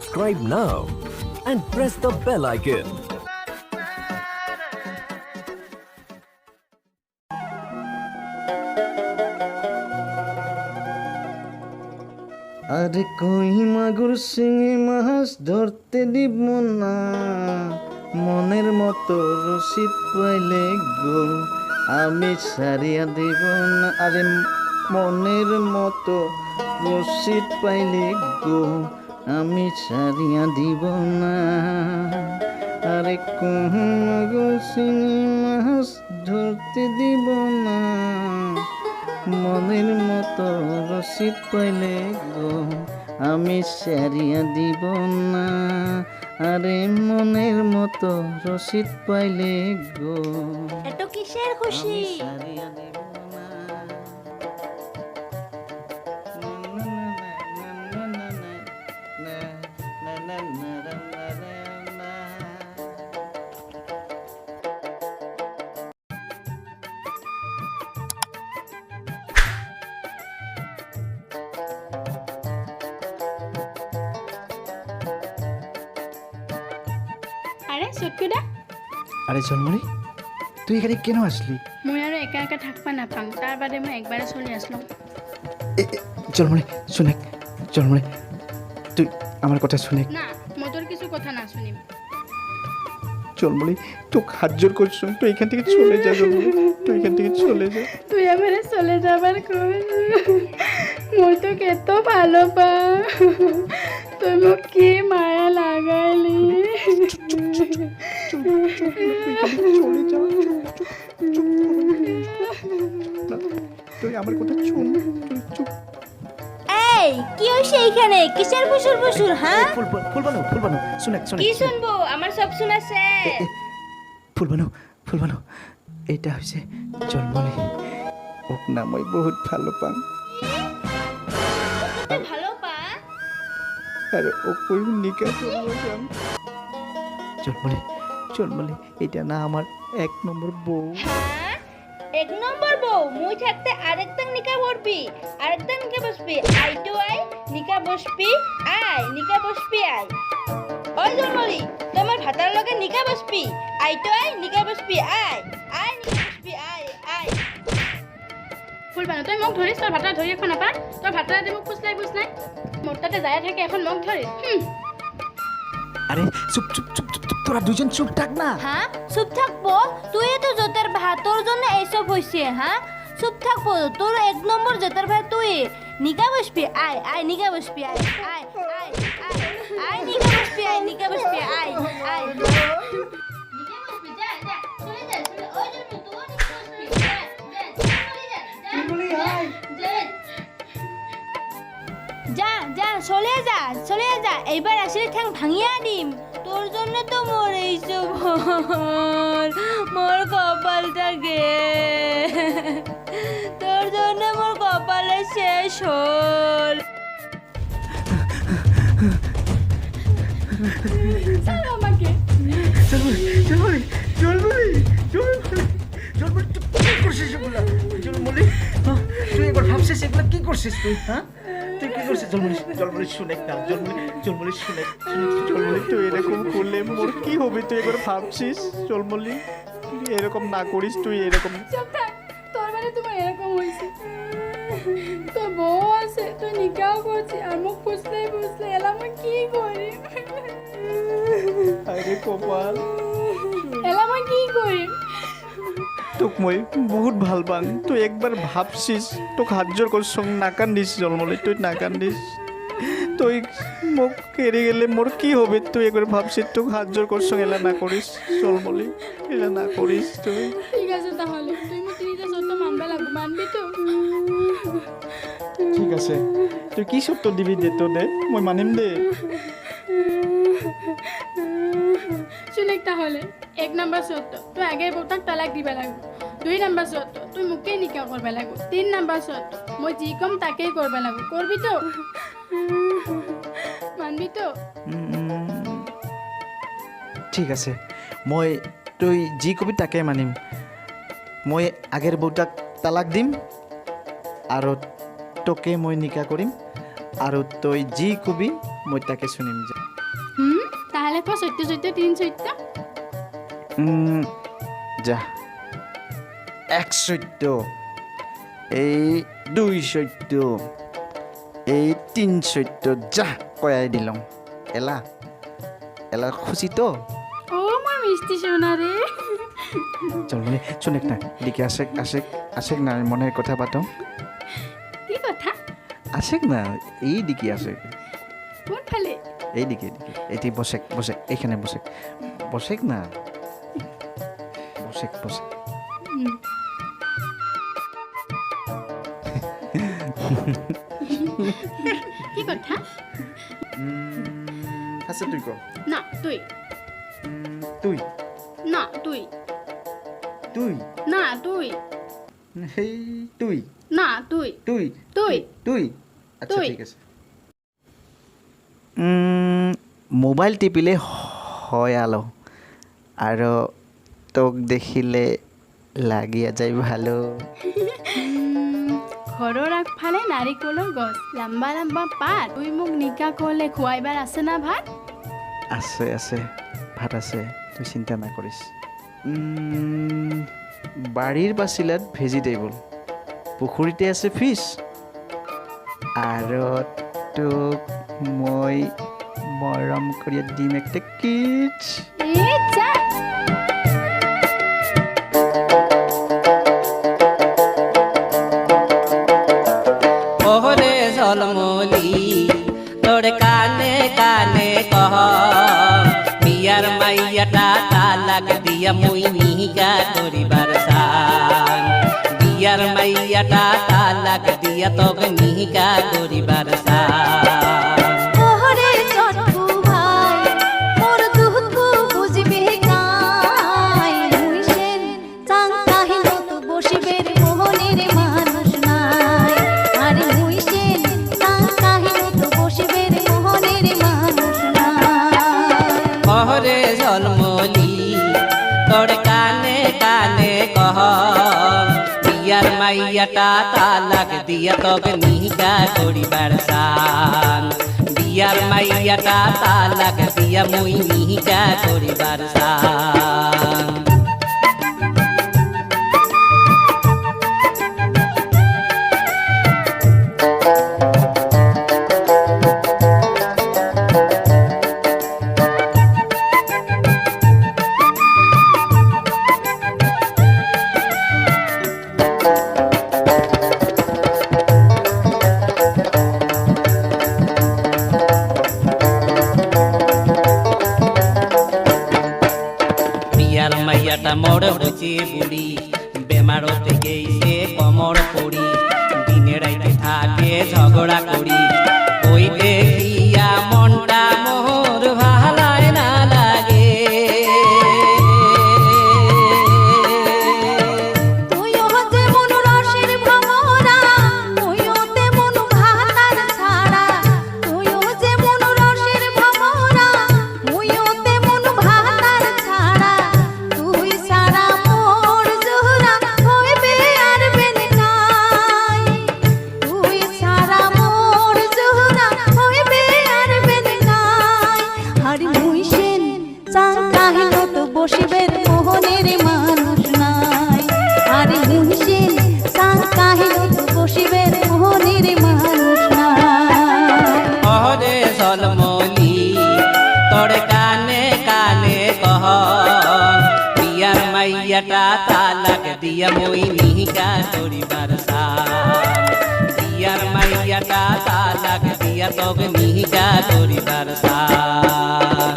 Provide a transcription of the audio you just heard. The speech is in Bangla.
subscribe now and press the bell icon. আরে কই মাগুর শিঙি মাছ ধরতে দিব না, মনের মতো রসিদ পাইলে গো আমি সারিয়া দিব না। আরে মনের মতো রসিদ পাইলে গো আমি সারিয়া দিব না। আরে কই মাগুর শিঙি মাছ ধরতে দিব না, মনের মতো রসিদ পাইলে গো আমি সারিয়া দিব না। আরে মনের মতো রসিদ পাইলে গো এত কিসের খুশি? সারিয়া দিব না। আরে সটকুদা, আরে ঝলমলি, তুই এখানে কেন আসলি? মই আৰু একা একা থাকবা নাপাং, তাৰ বাদে মই একবাৰে চলি আসলাম। ঝলমলি শুনে, ঝলমলি তুই আমার কথা শুনে। না, মই তোর কিছু কথা না শুনিম। ঝলমলি তোকে হাত জোর করছো, তুই এখান থেকে চলে যা। ঝলমলি তুই এখান থেকে চলে যা। তুই আমারে চলে যাবার কই? মই তোকে এত ভালো পা, তুই মোক কি মায়া লাগাইলি। চলে যা, তুই আমার কথা শুন, তুই চুপ। এই কি হইছে এইখানে? কিসের ফুসুর ফুসুর? হ্যাঁ, ফুলবানো শুনে শুনে। কি শুনবো? আমার সব শুনাছে। ফুলবানো এটা হইছে ঝলমলি, ওক না মই বহুত ভালো পাম। তুই ভালো পা? আরে ও কই নিকা করবো যাম। ঝলমলি এটা না আমার এক নম্বর বউ। হ্যাঁ, এক নম্বর বউ। মুই থাকতে আরেকটা নিকা বসবি, আরেকটা নিকা বসবি। আই তো আই, নিকা বসবি আই, নিকা বসবি আই। ওই জন্মলি, তোমার ভাতার লগে নিকা বসবি। আই তো আই, নিকা বসবি আই, আই নিকা বসবি আই, আই। ফুলবানো, তুই মোক ধরিস, তোর ভাতা ধরি এখন আপা। তোর ভাতা দিয়ে মোক ফুসলাই বুঝলাই, মোর তাতে যায় থাকে, এখন মোক ধরিস। আরে চুপ চুপ চুপ চুপ চুপ, তোরা দুজন চুপ থাক না। হ্যাঁ, চুপ থাকবো? তুই তো জোতের ভাই, তোর জন্য এইসব হয়েছে। হ্যাঁ, চুপ থাকবো? তোর এক নম্বর জোতের ভাই তুই। নিকা বসবি আয়, আয় নিকা বসবি আয়, আয় আয় আয় আয় নিকা বসবি আয়, নিকা বসবি আয়, আয় নিকা বসবি। যা যা, চলে যা, চলে। ওই জন্য তুই নিকা বসবি। যা যা, চলে যা, যা যা যা, চলে যা, চলে যা। এইবার আসলে ঠ্যাং ভাঙিয়া দিম। তোর জন্য তো মরেইছো মোর কপালটাকে, তোর জন্য মোর কপালে শেষ হল। আমাকে ঝলমলি তুই কি করছিস এগুলা? তুই একবার ভাবছিস এগুলা কি করছিস তুই? হ্যাঁ, তুই কি করছিস? ঝলমলি শুনে না, ঝলমলি শুনে। ঝলমলি তুই এরকম করলে মোর কি হবে তুই একবার ভাবছিস? ঝলমলি এরকম না করিস, তুই এরকম। চুপ থাক, তোর মানে তোমার এরকম হয়েছে। তোর বউ আছে, তুই নিকাও করছিস, আর মুখ ফুসলাই ফুসলাই এলা মই কি করি? আরে কপাল, এলা মই কি করি? তোক মই বহুত ভাল পাং, তুই একবার ভাবছিস, তোক হাত জোর করছ না কান্দিস। ঝলমলি তুই না কান্দিস, তুই মোক এড়ে গেলে মোর কি হবে তুই একবার ভাবছিস, তোক হাত জোর করছ। এলা না করিস ঝলমলি, এলা না করিস তুই। ঠিক আছে, তাহলে তুই মোক নিজে সত্য মানবে লাগবে, মানবি তো? ঠিক আছে, তুই কি সত্য দিবি দে তো, দে মই মানিম দে। শুনে তাহলে, এক নম্বর সত্য, তুই আগের বউটাক তালাক দিবা লাগবে। 2 নম্বর সত্য, তুই মুখে নিকা করবা লাগবে। 3 নম্বর সত্য, মই যি কম তাকেই করবা লাগবে। করবি তো? মানবি তো? ঠিক আছে, মই তুই যি কবি তাকে মানিম। মই আগের বউটাক তালাক দিম আৰু তোকে মই নিকা কৰিম, আৰু তই যি কবি মই তাকে শুনিম। সত্য সত্য 3 সত্য যা 1 সত্য এই 2 সত্য এই 3 সত্য যা কয়াই দিলাম এলা এলা খুশি তো ও মা মিষ্টি সোনা রে জলমলি শুনেক না এদিকে আসেক না মনের কথা পাতো কি কথা আসেক না এইদিকে আসেক কোন ফালে এইদিকে এটি বসেক এখানে বসেক না বসেক কি কথা আচ্ছা তুই কর না তুই তুই না তুই তুই না তুই হেই তুই না তুই তুই তুই তুই আচ্ছা তুই। ঠিক আছে মোবাইল টিপিলে হয় আলো আৰু তোক দেখিলে লাগিয়া যায় ভালো ঘৰৰ আগফালে নাৰিকলৰ গছ লম্বা লম্বা পাত তুই মোক নিকা ক'লে খুৱাইবাৰ আছে না ভাত আছে ভাত আছে তুই চিন্তা না করিস বাড়ির পাচিলাত ভেজিটেবল পুখুৰীতে আছে ফিছ আৰু তোক মই মৰম কৰি দিম একটা কিচ এ যা ওরে ঝলমলি তোর কানে কানে কহ বিয়ার মাইয়াটা তালাক দিয়া মুই নিহিকা করিবার সান বিয়ার মাইয়াটা তালাক দিয়া তোকে নিহিকা করিবার সান ওরে সটকু ভাই মোর দুঃখ বুঝবে কাই মুইশেন চাং কাহিল তো বসিবের মোহনের মানুষ নাই আরে মুইশেন চাং কাহিল তো বসিবের মোহনের মানুষ নাই ওরে ঝলমলি তোর কানে কানে কহ বিয়ার মাইয়াটা তালাক দিয়া তোকে নিহিকা করিবার সান বিয়ার মাইয়াটা তালাক দিয়া মুই নিহিকা করিবার সান বিয়ার মাইয়াটা মোড় হচ্ছে বুড়ি বেমারতে গেছে কমর পড়ি দিনে রাইতে থাকে ঝগড়া করি ওই দেখিয়া মনটা মোর ভালায় না লাগে তুইও যেমন রসের ভ্রমরা তুইও তেমন ভাতার ছাড়া তুইও যেমন রসের ভ্রমরা তুইও তেমন ভাতার ছাড়া তুই সারা মোর জোহরা হইবে আর বেনকাই তুই সারা মোর জোহরা হইবে আর বেনকাই আর মুই সেন চাং কাহিল তো বসিবের মোহনের মানুষ নাই আরে মুই সেন চাং কাহিল তো বসিবের মোহনের মানুষ নাই অহরে ঝলমলি তোর কানে কানে কহ বিয়ার মাইয়াটা তালাক দিয়া মুই নিহিকা করিবার সান বিয়ার মাইয়াটা তালাক দিয়া তোকে নিহিকা করিবার সান